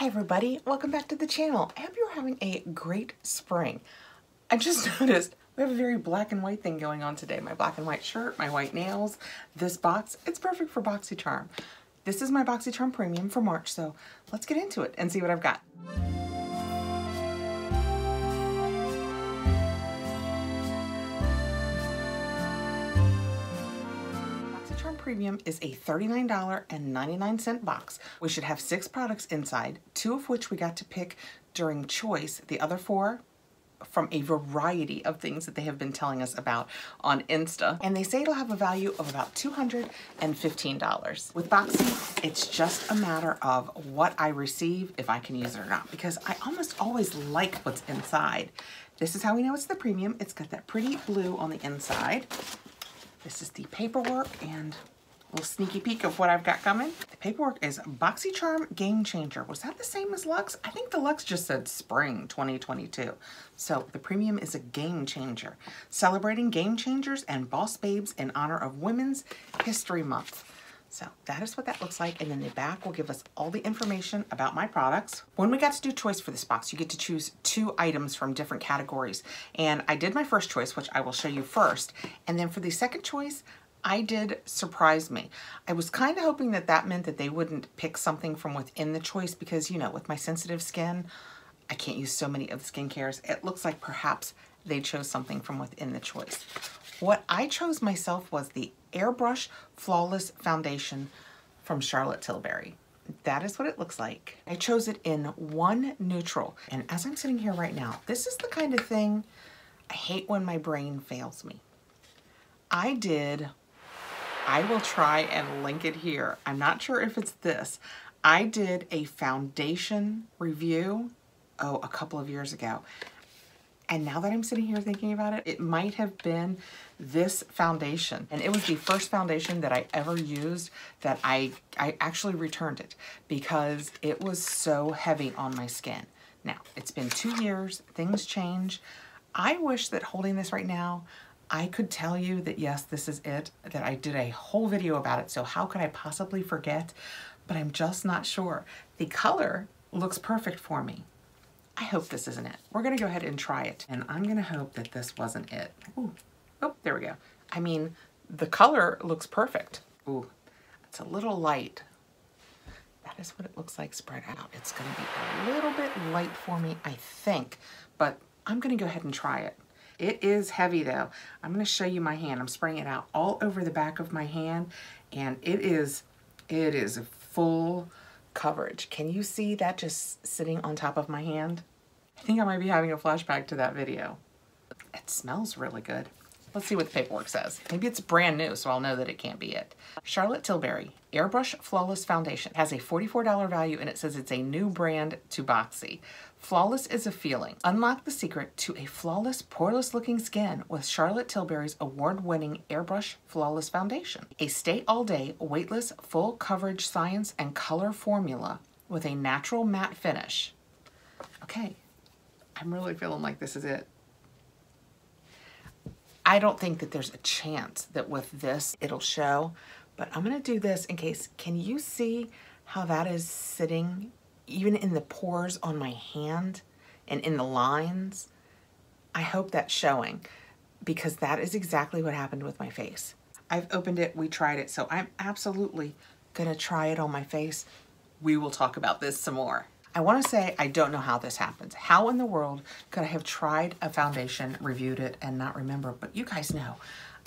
everybody, welcome back to the channel. I hope you're having a great spring. I just noticed we have a very black and white thing going on today. My black and white shirt, my white nails, this box, it's perfect for Boxycharm. This is my Boxycharm Premium for March, so let's get into it and see what I've got. Premium is a $39.99 box. We should have 6 products inside, 2 of which we got to pick during choice, the other 4 from a variety of things that they have been telling us about on Insta. And they say it'll have a value of about $215. With Boxy, it's just a matter of what I receive, if I can use it or not, because I almost always like what's inside. This is how we know it's the premium. It's got that pretty blue on the inside. This is the paperwork and a little sneaky peek of what I've got coming. The paperwork is Boxycharm Game Changer. Was that the same as Luxe? I think the Luxe just said Spring 2022. So the premium is a game changer. Celebrating game changers and boss babes in honor of Women's History Month. So that is what that looks like. And then the back will give us all the information about my products. When we got to do choice for this box, you get to choose 2 items from different categories. And I did my first choice, which I will show you first. And then for the second choice, I did Surprise Me. I was kind of hoping that that meant that they wouldn't pick something from within the choice because, you know, with my sensitive skin, I can't use so many of the skincares. It looks like perhaps they chose something from within the choice. What I chose myself was the Airbrush Flawless Foundation from Charlotte Tilbury. That is what it looks like. I chose it in 1 neutral. And as I'm sitting here right now, this is the kind of thing I hate when my brain fails me. I will try and link it here. I'm not sure if it's this. I did a foundation review, a couple of years ago. And now that I'm sitting here thinking about it, it might have been this foundation. And it was the first foundation that I ever used that I actually returned it because it was so heavy on my skin. Now, it's been 2 years, things change. I wish that holding this right now, I could tell you that yes, this is it, that I did a whole video about it, so how could I possibly forget? But I'm just not sure. The color looks perfect for me. I hope this isn't it. We're gonna go ahead and try it, and I'm gonna hope that this wasn't it. Ooh. Oh, there we go. I mean, the color looks perfect. Ooh, it's a little light. That is what it looks like spread out. It's gonna be a little bit light for me, I think, but I'm gonna go ahead and try it. It is heavy though. I'm gonna show you my hand. I'm spraying it out all over the back of my hand, and it is full coverage. Can you see that just sitting on top of my hand? I think I might be having a flashback to that video. It smells really good. Let's see what the paperwork says. Maybe it's brand new, so I'll know that it can't be it. Charlotte Tilbury Airbrush Flawless Foundation has a $44 value, and it says it's a new brand to Boxy. Flawless is a feeling. Unlock the secret to a flawless, poreless looking skin with Charlotte Tilbury's award-winning Airbrush Flawless Foundation. A stay all day, weightless, full coverage science and color formula with a natural matte finish. Okay, I'm really feeling like this is it. I don't think that there's a chance that with this it'll show, but I'm gonna do this in case. Can you see how that is sitting even in the pores on my hand and in the lines? I hope that's showing because that is exactly what happened with my face. I've opened it, we tried it, so I'm absolutely gonna try it on my face. We will talk about this some more. I want to say I don't know how this happens. How in the world could I have tried a foundation, reviewed it, and not remember? But you guys know,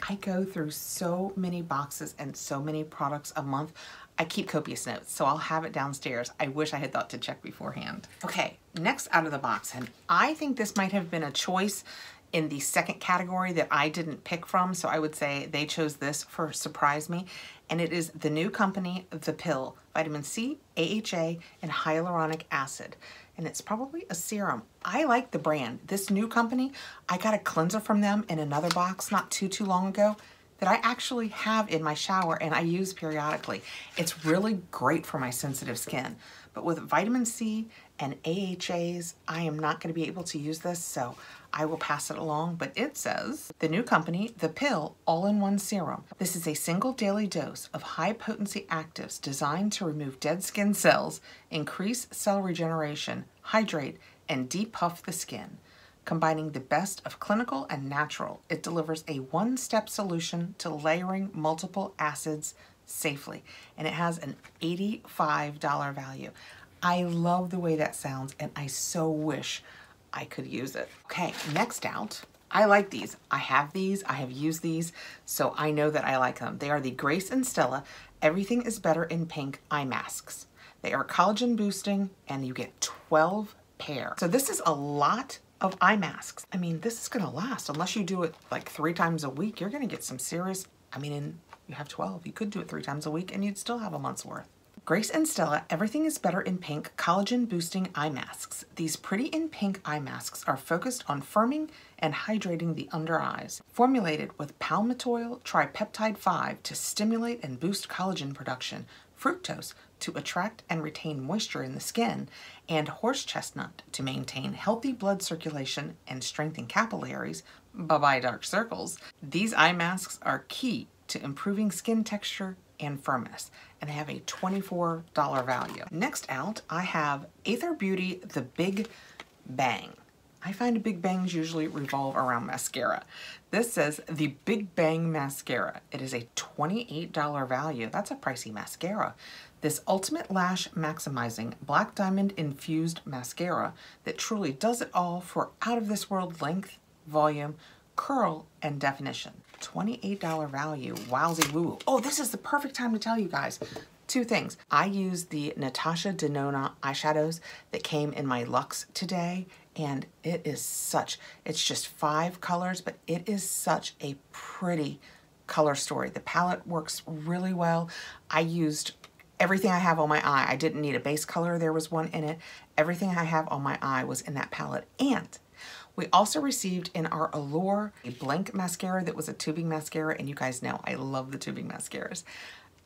I go through so many boxes and so many products a month. I keep copious notes, so I'll have it downstairs. I wish I had thought to check beforehand. Okay, next out of the box, and I think this might have been a choice in the second category that I didn't pick from, so I would say they chose this for Surprise Me, and it is the new company, The Pill, vitamin C, AHA, and hyaluronic acid, and it's probably a serum. I like the brand. This new company, I got a cleanser from them in another box not too long ago that I actually have in my shower and I use periodically. It's really great for my sensitive skin, but with vitamin C and AHAs, I am not going to be able to use this, so I will pass it along. But it says, the new company, The Pill All-in-One Serum. This is a single daily dose of high-potency actives designed to remove dead skin cells, increase cell regeneration, hydrate, and depuff the skin. Combining the best of clinical and natural, it delivers a one-step solution to layering multiple acids safely, and it has an $85 value. I love the way that sounds, and I so wish I could use it. Okay, next out, I like these. I have these, I have used these, so I know that I like them. They are the Grace and Stella Everything is Better in Pink eye masks. They are collagen boosting, and you get 12 pair. So this is a lot of eye masks. I mean, this is gonna last, unless you do it like 3 times a week, you're gonna get some serious, you have 12. You could do it 3 times a week and you'd still have a month's worth. Grace and Stella Everything is Better in Pink collagen boosting eye masks. These pretty in pink eye masks are focused on firming and hydrating the under eyes. Formulated with palmitoyl tripeptide 5 to stimulate and boost collagen production, fructose to attract and retain moisture in the skin, and horse chestnut to maintain healthy blood circulation and strengthen capillaries, bye-bye dark circles. These eye masks are key to improving skin texture and firmness, and they have a $24 value. Next out, I have Aether Beauty The Big Bang. I find big bangs usually revolve around mascara. This says the Big Bang Mascara. It is a $28 value. That's a pricey mascara. This Ultimate Lash Maximizing Black Diamond Infused Mascara that truly does it all for out-of-this-world length, volume, curl, and definition. $28 value. Wowzy woo. Oh, this is the perfect time to tell you guys 2 things. I used the Natasha Denona eyeshadows that came in my Luxe today, and it is it's just 5 colors, but it is such a pretty color story. The palette works really well. I used everything I have on my eye. I didn't need a base color. There was one in it. Everything I have on my eye was in that palette. And we also received in our Allure a blank mascara that was a tubing mascara, and you guys know I love the tubing mascaras.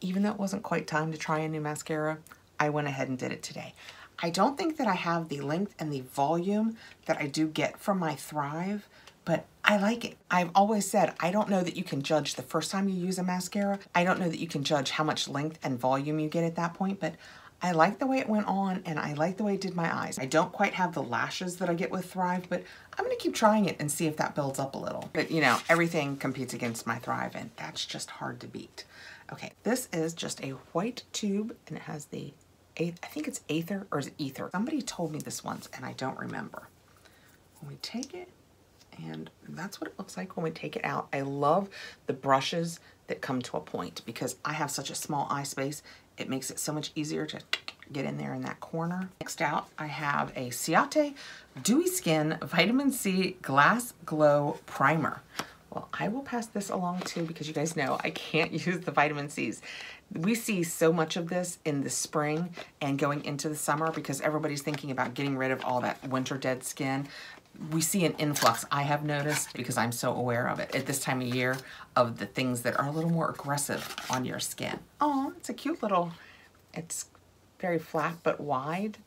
Even though it wasn't quite time to try a new mascara, I went ahead and did it today. I don't think that I have the length and the volume that I do get from my Thrive, but I like it. I've always said, I don't know that you can judge the first time you use a mascara. I don't know that you can judge how much length and volume you get at that point, but I like the way it went on, and I like the way it did my eyes. I don't quite have the lashes that I get with Thrive, but I'm gonna keep trying it and see if that builds up a little. But you know, everything competes against my Thrive, and that's just hard to beat. Okay, this is just a white tube, and it has the, I think it's Aether, or is it Ether? Somebody told me this once, and I don't remember. When we take it, and that's what it looks like when we take it out. I love the brushes that come to a point because I have such a small eye space. It makes it so much easier to get in there in that corner. Next out, I have a Ciate Dewy Skin Vitamin C Glass Glow Primer. Well, I will pass this along too because you guys know I can't use the vitamin C's. We see so much of this in the spring and going into the summer because everybody's thinking about getting rid of all that winter dead skin. We see an influx, I have noticed, because I'm so aware of it at this time of year, of the things that are a little more aggressive on your skin. Oh, it's a cute little, it's very flat but wide.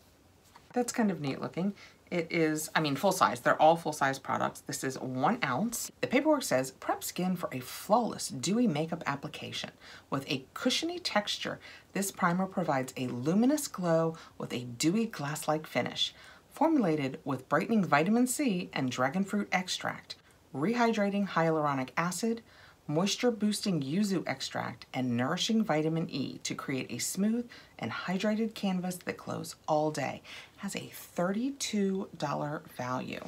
That's kind of neat looking. It is, I mean, full size. They're all full size products. This is 1 ounce. The paperwork says, prep skin for a flawless dewy makeup application. With a cushiony texture, this primer provides a luminous glow with a dewy glass-like finish. Formulated with brightening vitamin C and dragon fruit extract, rehydrating hyaluronic acid, moisture-boosting yuzu extract, and nourishing vitamin E to create a smooth and hydrated canvas that glows all day. It has a $32 value.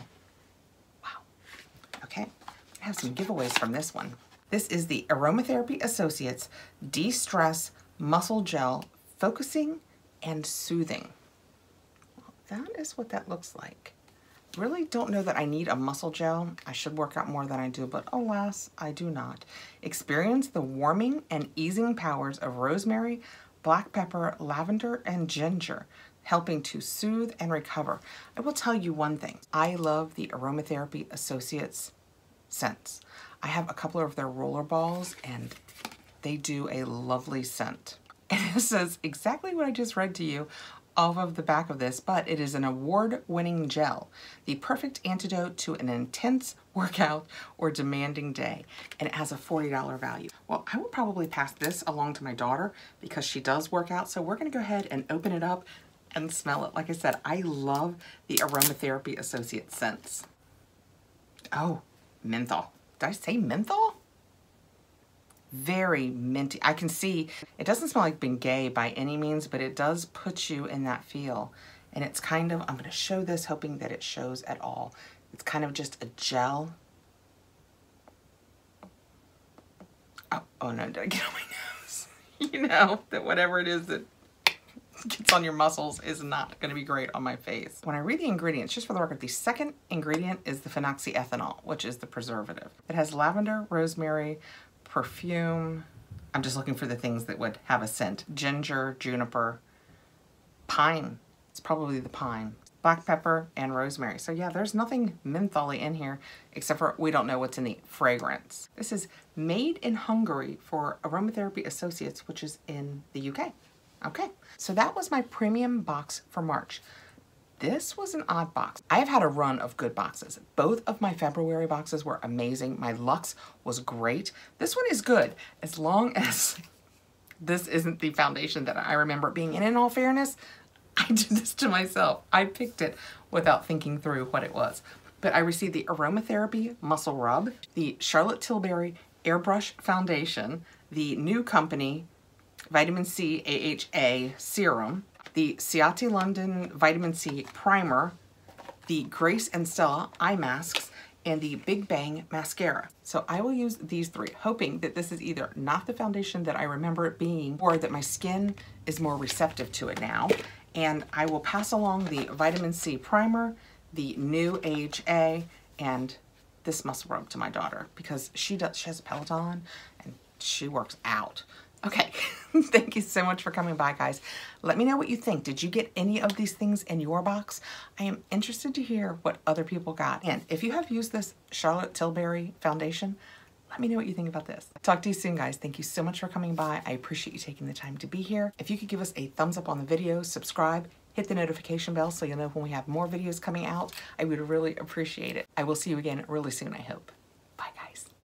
Wow. Okay, I have some giveaways from this one. This is the Aromatherapy Associates De-Stress Muscle Gel Focusing and Soothing. That is what that looks like. Really don't know that I need a muscle gel. I should work out more than I do, but alas, I do not. Experience the warming and easing powers of rosemary, black pepper, lavender, and ginger, helping to soothe and recover. I will tell you one thing. I love the Aromatherapy Associates scents. I have a couple of their roller balls, and they do a lovely scent. And it says exactly what I just read to you off of the back of this, but it is an award-winning gel, the perfect antidote to an intense workout or demanding day, and it has a $40 value. Well, I will probably pass this along to my daughter because she does work out, so we're gonna go ahead and open it up and smell it. Like I said, I love the Aromatherapy Associates scents. Oh, menthol. Did I say menthol? Very minty. I can see it doesn't smell like Bengay by any means, but it does put you in that feel. And it's kind of, I'm going to show this hoping that it shows at all. It's kind of just a gel. Oh no, did I get on my nose? You know that whatever it is that gets on your muscles is not going to be great on my face. When I read the ingredients, just for the record, the second ingredient is the phenoxyethanol, which is the preservative. It has lavender, rosemary, perfume. I'm just looking for the things that would have a scent. Ginger, juniper, pine. It's probably the pine. Black pepper and rosemary. So yeah, there's nothing mentholy in here except for we don't know what's in the fragrance. This is made in Hungary for Aromatherapy Associates, which is in the UK. Okay, so that was my premium box for March. This was an odd box. I have had a run of good boxes. Both of my February boxes were amazing. My Luxe was great. This one is good as long as this isn't the foundation that I remember it being. And in all fairness, I did this to myself. I picked it without thinking through what it was. But I received the Aromatherapy Muscle Rub, the Charlotte Tilbury Airbrush Foundation, the New Company Vitamin C AHA Serum, the Ciate London Vitamin C Primer, the Grace and Stella Eye Masks, and the Big Bang Mascara. So I will use these three, hoping that this is either not the foundation that I remember it being, or that my skin is more receptive to it now. And I will pass along the Vitamin C Primer, the new AHA, and this muscle rub to my daughter because she has a Peloton and she works out. Okay, thank you so much for coming by, guys. Let me know what you think. Did you get any of these things in your box? I am interested to hear what other people got. And if you have used this Charlotte Tilbury foundation, let me know what you think about this. Talk to you soon, guys. Thank you so much for coming by. I appreciate you taking the time to be here. If you could give us a thumbs up on the video, subscribe, hit the notification bell so you'll know when we have more videos coming out, I would really appreciate it. I will see you again really soon, I hope.